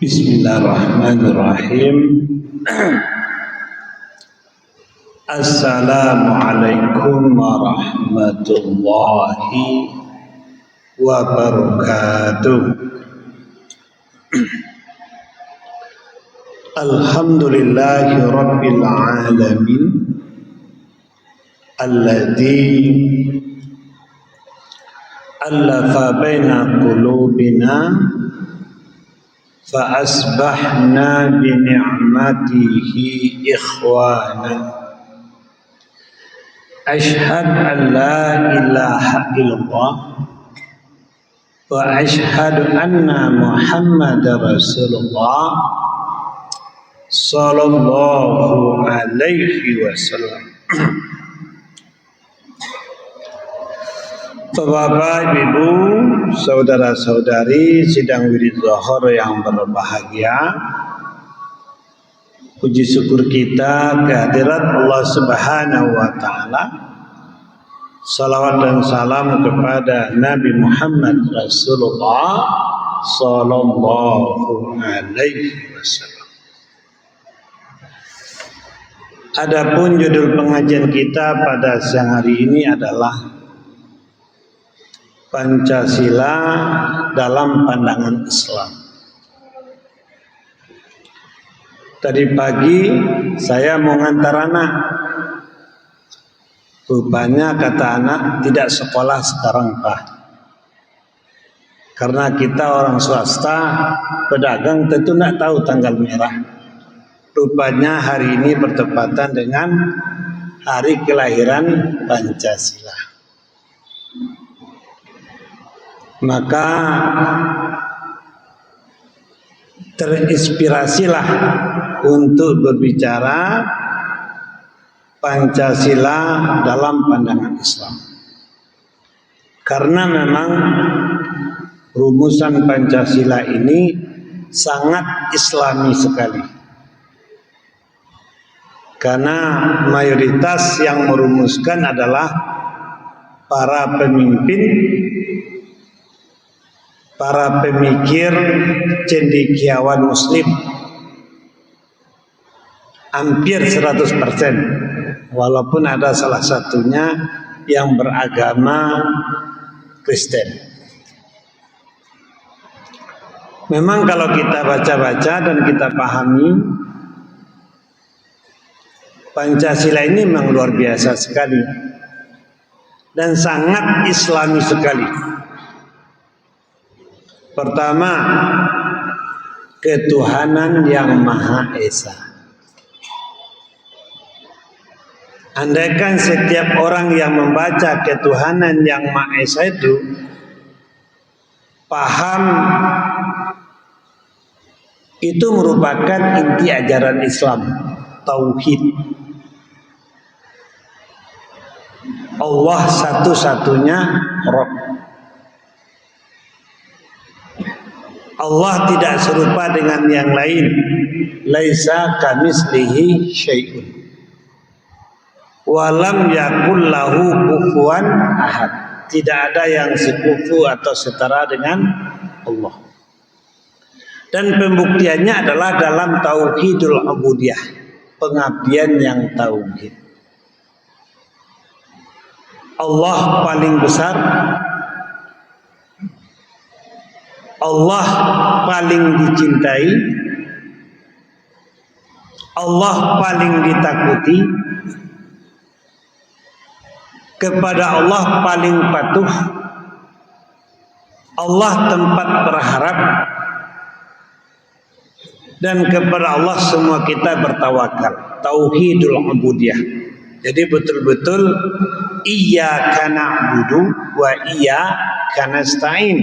Bismillahirrahmanirrahim. Assalamualaikum warahmatullahi wabarakatuh. Alhamdulillahi rabbil alamin alladzi allafa baina qulubina fa asbahna bi ni'matihi ikhwana. Ashhadu an la ilaha illallah wa ashhadu anna Muhammadar Rasulullah sallallahu alaihi wasallam. Bapak, Ibu, saudara-saudari sidang wirid zuhur yang berbahagia, puji syukur kita kehadirat Allah Subhanahu wa taala. Salawat dan salam kepada Nabi Muhammad Rasulullah sallallahu alaihi wasallam. Adapun judul pengajian kita pada siang hari ini adalah Pancasila dalam pandangan Islam. Tadi pagi saya mau ngantar anak. Rupanya kata anak tidak sekolah sekarang Pak. Karena kita orang swasta, pedagang tentu tidak tahu tanggal merah. Rupanya hari ini bertepatan dengan hari kelahiran Pancasila. Maka terinspirasilah untuk berbicara Pancasila dalam pandangan Islam. Karena memang rumusan Pancasila ini sangat Islami sekali. Karena mayoritas yang merumuskan adalah para pemimpin, para pemikir cendekiawan muslim. Hampir 100%. Walaupun ada salah satunya yang beragama Kristen. Memang kalau kita baca-baca dan kita pahami, Pancasila ini memang luar biasa sekali. Dan sangat Islami sekali. Pertama, ketuhanan yang Maha Esa. Andaikan setiap orang yang membaca ketuhanan yang Maha Esa itu paham, itu merupakan inti ajaran Islam, tauhid. Allah satu-satunya Rabb. Allah tidak serupa dengan yang lain. Laisa kamitslihi syai'un. Wa lam yakul lahu kufuwan ahad. Tidak ada yang sekufu atau setara dengan Allah. Dan pembuktiannya adalah dalam tauhidul ubudiyah, pengabdian yang tauhid. Allah paling besar, Allah paling dicintai, Allah paling ditakuti, kepada Allah paling patuh, Allah tempat berharap, dan kepada Allah semua kita bertawakal. Tauhidul ubudiyah. Jadi betul-betul iyyaka na'budu wa iyyaka nasta'in.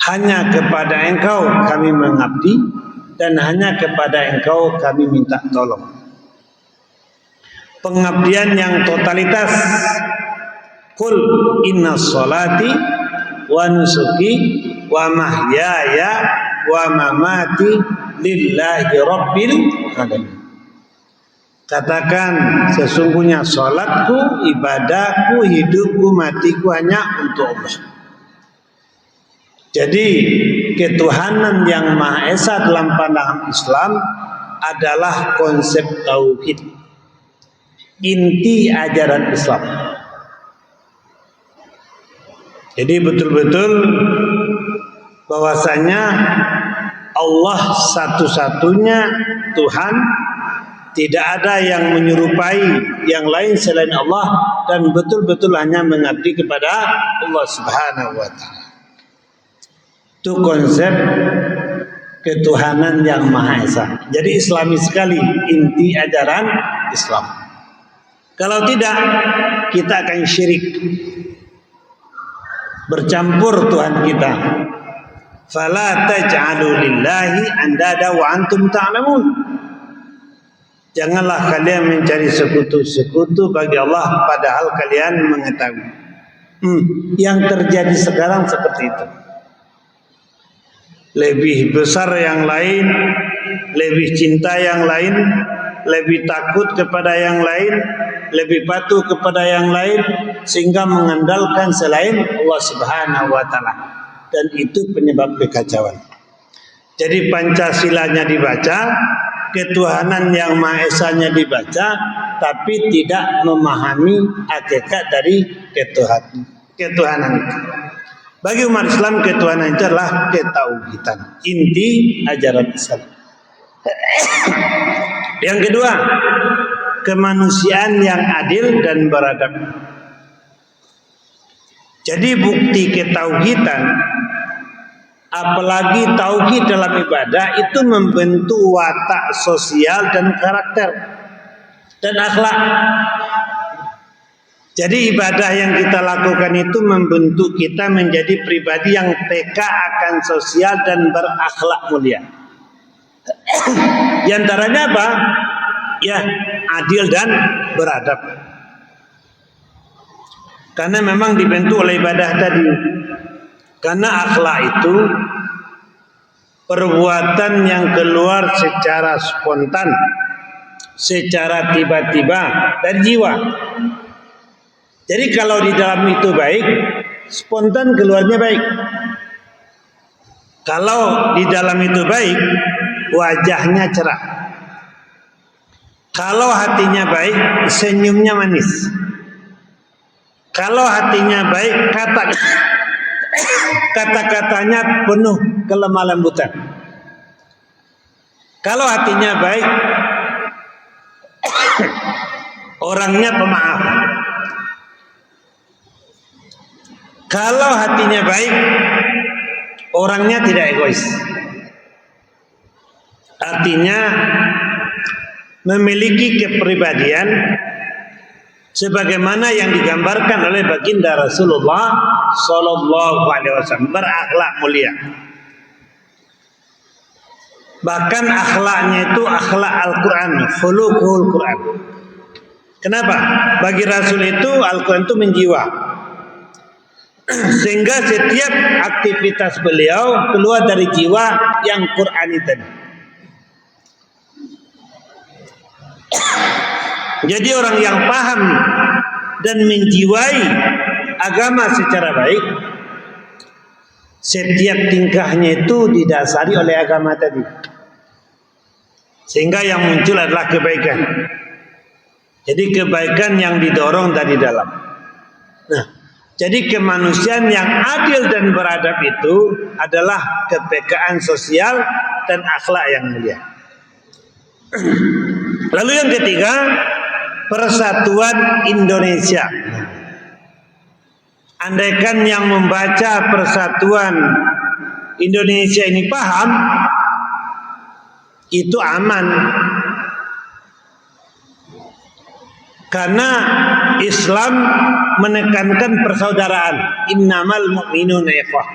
Hanya kepada Engkau kami mengabdi dan hanya kepada Engkau kami minta tolong. Pengabdian yang totalitas. Qul inna sholati wa nusuki wa mahyaya wa mamati lillahi rabbil alamin. Katakan, sesungguhnya salatku, ibadahku, hidupku, matiku hanya untuk Allah. Jadi ketuhanan yang Maha Esa dalam pandangan Islam adalah konsep tauhid, inti ajaran Islam. Jadi betul-betul bahwasanya Allah satu-satunya Tuhan, tidak ada yang menyerupai yang lain selain Allah, dan betul-betul hanya mengabdi kepada Allah Subhanahu wa taala. Itu konsep ketuhanan yang Maha Esa. Jadi Islami sekali inti ajaran Islam. Kalau tidak, kita akan syirik, bercampur Tuhan kita. Fala taj'alu lillahi andada wa antum ta'lamun. Janganlah kalian mencari sekutu-sekutu bagi Allah padahal kalian mengetahui. Yang terjadi sekarang seperti itu. Lebih besar yang lain, lebih cinta yang lain, lebih takut kepada yang lain, lebih patuh kepada yang lain, sehingga mengandalkan selain Allah Subhanahu wa taala. Dan itu penyebab kekacauan. Jadi Pancasilanya dibaca, ketuhanan yang Maha Esanya dibaca, tapi tidak memahami hakikat dari ketuhanan itu. Bagi umat Islam, ketuhanan itu adalah ketauhidan, inti ajaran Islam. Yang kedua, kemanusiaan yang adil dan beradab. Jadi bukti ketauhidan, apalagi tauhid dalam ibadah, itu membentuk watak sosial dan karakter dan akhlak. Jadi ibadah yang kita lakukan itu membentuk kita menjadi pribadi yang peka akan sosial dan berakhlak mulia. Di antaranya apa? Ya, adil dan beradab. Karena memang dibentuk oleh ibadah tadi. Karena akhlak itu perbuatan yang keluar secara spontan, secara tiba-tiba dari jiwa. Jadi kalau di dalam itu baik, spontan keluarnya baik. Kalau di dalam itu baik, wajahnya cerah. Kalau hatinya baik, senyumnya manis. Kalau hatinya baik, kata-katanya penuh kelemah lembutan. Kalau hatinya baik, orangnya pemaaf. Kalau hatinya baik, orangnya tidak egois. Artinya memiliki kepribadian sebagaimana yang digambarkan oleh baginda Rasulullah Sallallahu Alaihi Wasallam, berakhlak mulia. Bahkan akhlaknya itu akhlak Al-Quran, khuluqul Quran. Kenapa? Bagi Rasul itu Al-Quran itu menjiwa, sehingga setiap aktivitas beliau keluar dari jiwa yang Qurani tadi. Jadi orang yang paham dan menjiwai agama secara baik, setiap tingkahnya itu didasari oleh agama tadi, sehingga yang muncul adalah kebaikan. Jadi kebaikan yang didorong dari dalam. Nah, jadi kemanusiaan yang adil dan beradab itu adalah kepekaan sosial dan akhlak yang mulia. Lalu yang ketiga, persatuan Indonesia. Andaikan yang membaca persatuan Indonesia ini paham, itu aman. Karena Islam menekankan persaudaraan. Innamal mu'minuna ikhwah.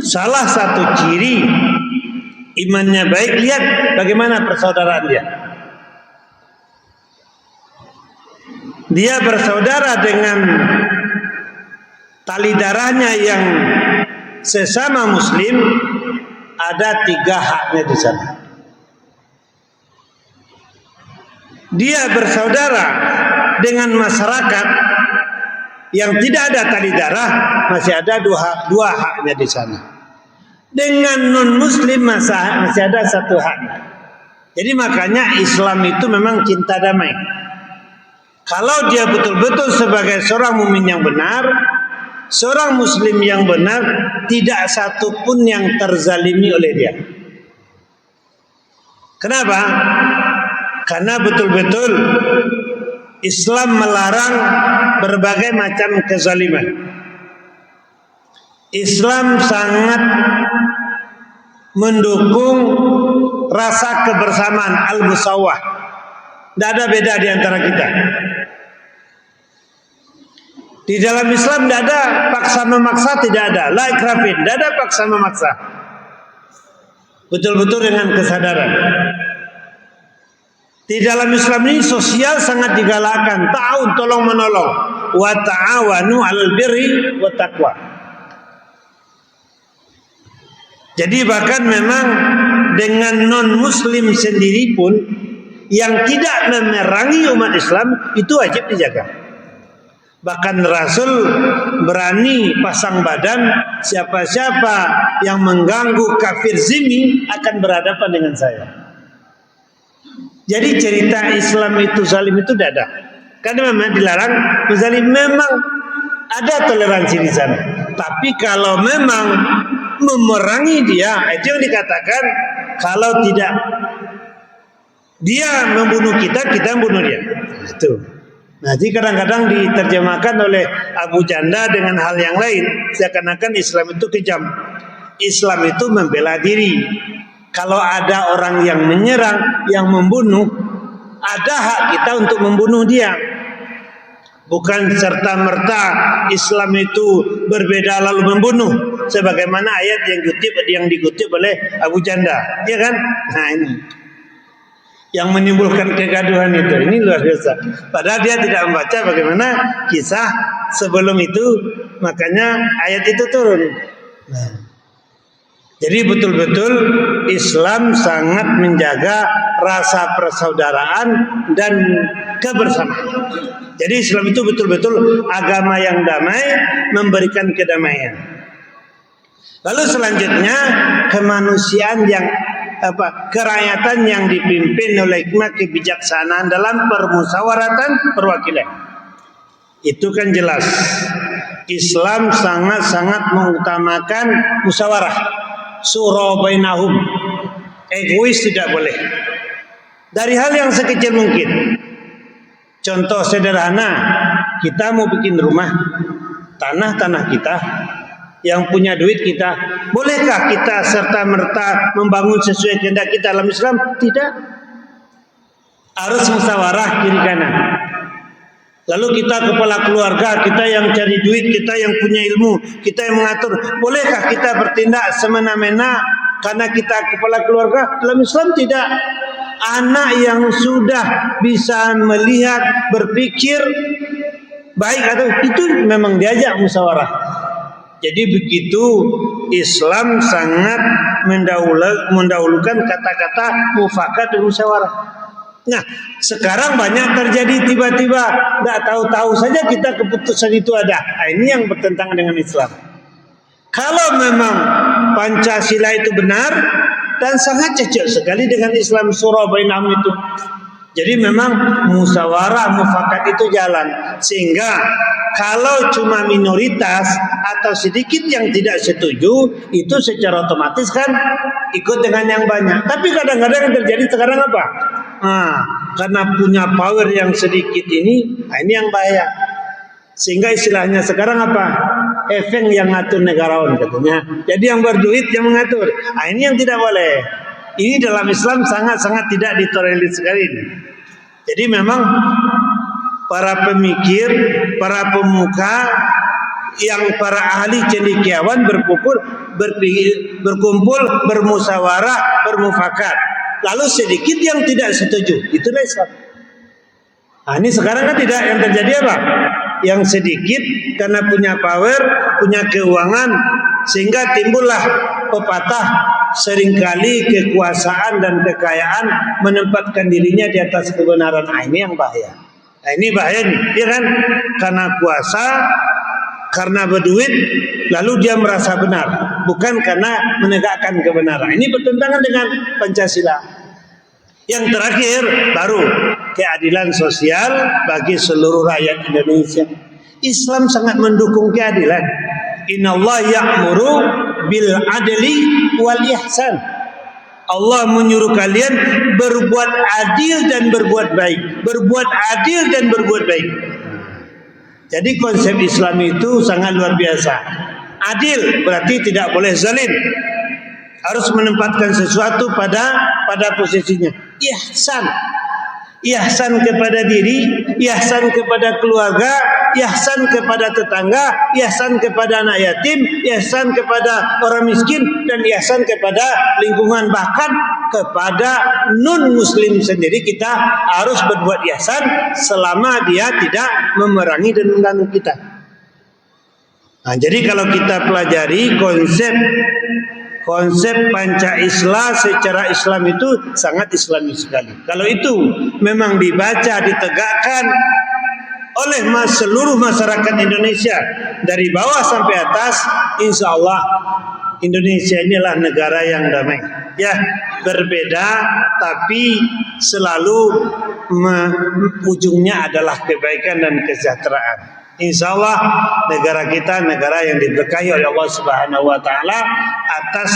Salah satu ciri imannya baik, lihat bagaimana persaudaraan dia. Dia bersaudara dengan tali darahnya yang sesama muslim, ada 3 haknya di sana. Dia bersaudara dengan masyarakat yang tidak ada tali darah, masih ada dua haknya di sana. Dengan non muslim masih ada satu haknya. Jadi makanya Islam itu memang cinta damai. Kalau dia betul-betul sebagai seorang mukmin yang benar, seorang muslim yang benar, tidak satu pun yang terzalimi oleh dia. Kenapa? Karena betul-betul Islam melarang berbagai macam kezaliman. Islam sangat mendukung rasa kebersamaan, al-musawah. Tidak ada beda di antara kita. Di dalam Islam tidak ada paksa memaksa, tidak ada. La ikrafin, tidak ada paksa memaksa. Betul-betul dengan kesadaran. Di dalam Islam ini sosial sangat digalakkan, ta'awun, tolong menolong, wa ta'awanu 'alal birri wa taqwa. Jadi bahkan memang dengan non muslim sendiri pun yang tidak memerangi umat Islam itu wajib dijaga. Bahkan Rasul berani pasang badan, siapa-siapa yang mengganggu kafir zimmi akan berhadapan dengan saya. Jadi cerita Islam itu zalim itu tidak ada. Karena memang dilarang menzalim, memang ada toleransi di sana. Tapi kalau memang memerangi dia, itu yang dikatakan kalau tidak dia membunuh kita, kita membunuh dia. Itu. Nanti kadang-kadang diterjemahkan oleh Abu Janda dengan hal yang lain, seakan-akan Islam itu kejam. Islam itu membela diri. Kalau ada orang yang menyerang, yang membunuh, ada hak kita untuk membunuh dia. Bukan serta-merta Islam itu berbeda lalu membunuh, sebagaimana ayat yang dikutip oleh Abu Janda, ya kan? Nah ini yang menimbulkan kegaduhan itu, ini luar biasa. Padahal dia tidak membaca bagaimana kisah sebelum itu, makanya ayat itu turun. Nah, jadi betul-betul Islam sangat menjaga rasa persaudaraan dan kebersamaan. Jadi Islam itu betul-betul agama yang damai, memberikan kedamaian. Lalu selanjutnya kemanusiaan yang kerakyatan yang dipimpin oleh hikmah kebijaksanaan dalam permusyawaratan perwakilan. Itu kan jelas. Islam sangat-sangat mengutamakan musyawarah. Syura bainahum. Egois tidak boleh. Dari hal yang sekecil mungkin. Contoh sederhana, kita mau bikin rumah, tanah kita, yang punya duit kita, bolehkah kita serta-merta membangun sesuai kehendak kita dalam Islam? Tidak. Harus musyawarah kiri kanan. Lalu kita kepala keluarga, kita yang cari duit, kita yang punya ilmu, kita yang mengatur. Bolehkah kita bertindak semena-mena karena kita kepala keluarga? Dalam Islam tidak. Anak yang sudah bisa melihat, berpikir baik atau itu memang diajak musyawarah. Jadi begitu Islam sangat mendahulukan kata-kata mufakat dan musyawarah. Nah, sekarang banyak terjadi tiba-tiba tidak tahu-tahu saja kita keputusan itu ada. Nah, ini yang bertentangan dengan Islam. Kalau memang Pancasila itu benar dan sangat cocok sekali dengan Islam Syura bainahum itu. Jadi memang musyawarah mufakat itu jalan, sehingga kalau cuma minoritas atau sedikit yang tidak setuju, itu secara otomatis kan ikut dengan yang banyak. Tapi kadang-kadang yang terjadi sekarang apa? Nah, karena punya power yang sedikit ini, nah ini yang bahaya. Sehingga istilahnya sekarang apa? Efeng yang ngatur negarawan katanya. Jadi yang berduit yang mengatur. Nah ini yang tidak boleh. Ini dalam Islam sangat-sangat tidak ditolerir sekali. Jadi memang para pemikir, para pemuka, yang para ahli cendekiawan berkumpul, bermusyawarah, bermufakat. Lalu sedikit yang tidak setuju, itulah Islam. Nah, ini sekarang kan tidak, yang terjadi apa? Yang sedikit karena punya power, punya keuangan, sehingga timbullah pepatah, seringkali kekuasaan dan kekayaan menempatkan dirinya di atas kebenaran. Nah, ini yang bahaya. Nah, ini bahaya nih, ya kan? Karena kuasa, karena berduit, lalu dia merasa benar, bukan karena menegakkan kebenaran. Ini bertentangan dengan Pancasila. Yang terakhir baru keadilan sosial bagi seluruh rakyat Indonesia. Islam sangat mendukung keadilan. Innallaha ya'muru bil adli wal ihsan. Allah menyuruh kalian berbuat adil dan berbuat baik. Berbuat adil dan berbuat baik. Jadi konsep Islam itu sangat luar biasa. Adil berarti tidak boleh zalim. Harus menempatkan sesuatu pada posisinya. Ihsan. Ihsan kepada diri, ihsan kepada keluarga, ihsan kepada tetangga, ihsan kepada anak yatim, ihsan kepada orang miskin, dan ihsan kepada lingkungan, bahkan kepada non muslim sendiri kita harus berbuat ihsan selama dia tidak memerangi dan mengganggu kita. Nah, jadi kalau kita pelajari konsep Pancasila secara Islam itu sangat Islami sekali. Kalau itu memang dibaca, ditegakkan oleh seluruh masyarakat Indonesia dari bawah sampai atas, insya Allah Indonesia inilah negara yang damai. Ya, berbeda tapi selalu ujungnya adalah kebaikan dan kesejahteraan. Insya Allah negara kita negara yang diberkahi oleh Allah Subhanahu Wa Taala atas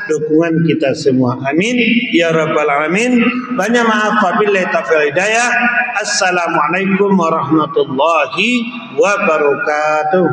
dukungan kita semua. Amin ya rabbal alamin. Banyak maaf wabillahi taufiq hidayah. Assalamualaikum warahmatullahi wabarakatuh.